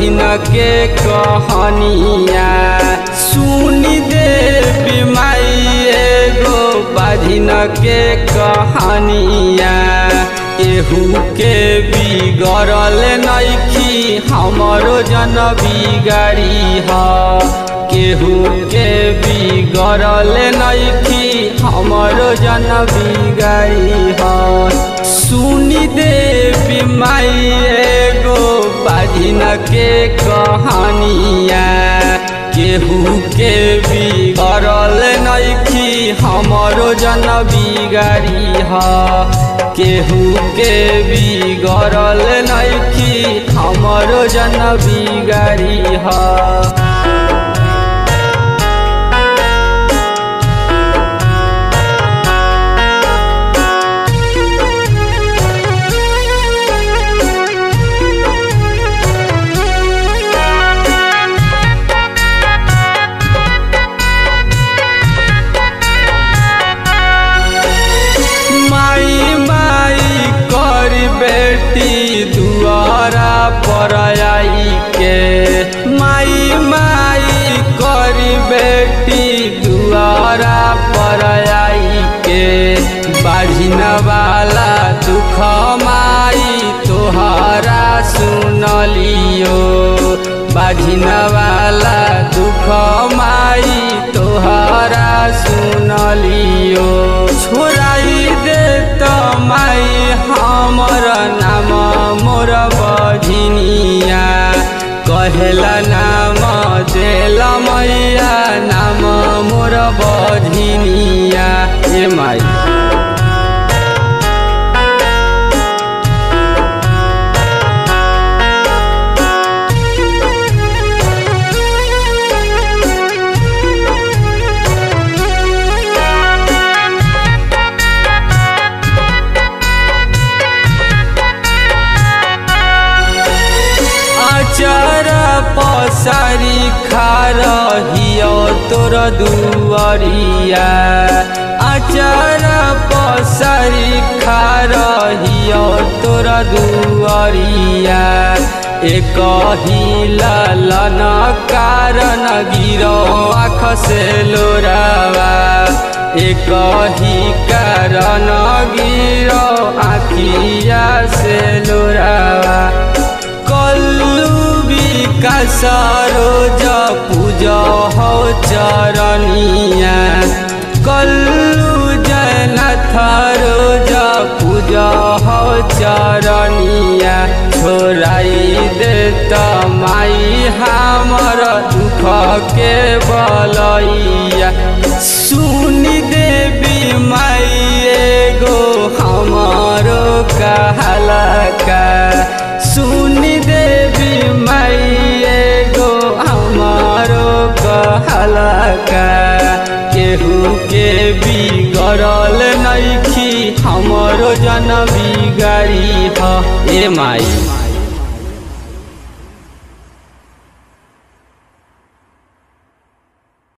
बाझिन के कहानिया सुनी देवी माई एगो बाझिन के कहानिया एहू के बिगड़ल नइखी हमरो जन बिगाड़ी ह केहू के बिगड़ल नइखी हमरो जन बिगाड़ी ह सुनी देवी माई एगो बाझिन के कहानिया केहू के बिगड़ल नइखी हमरो जन बिगाड़ी ह केहू के बिगड़ल नइखी हमरो जन बिगाड़ी ह बेटी दुआरा पर आई के माई माई करी बेटी दुआरा पर आई के बाझिन वाला दुख माई तोहरा सुनलियो बाझिन वाला दुख माई तोहरा सुनलियो छोड़ाई दे तो माई हमर नाम मोर बझिनिया कहेला नाम देला मैया नाम मोर बझिनिया ए माई चरा पसारी खा रहियो तोर दुआरिया अचारा पसारी खा रहियो तोर दुआरिया एक ही लालन कारण गिरो आँख से लोरावा एक ही कारण गिरो आँखिया से लोरावा सरोज पूजा हो चरनिया कल्लू जयनाथ रोज पूजा हो चरनिया छोड़ाई दे तो माई हमर दुख के बलैया सुनी देवी माई एगो हमारो कहला का सुनी देवी माई एगो हमारो कहला का केहू के बिगड़ल नइखी हमरो जन बिगाड़ी ह ए माई।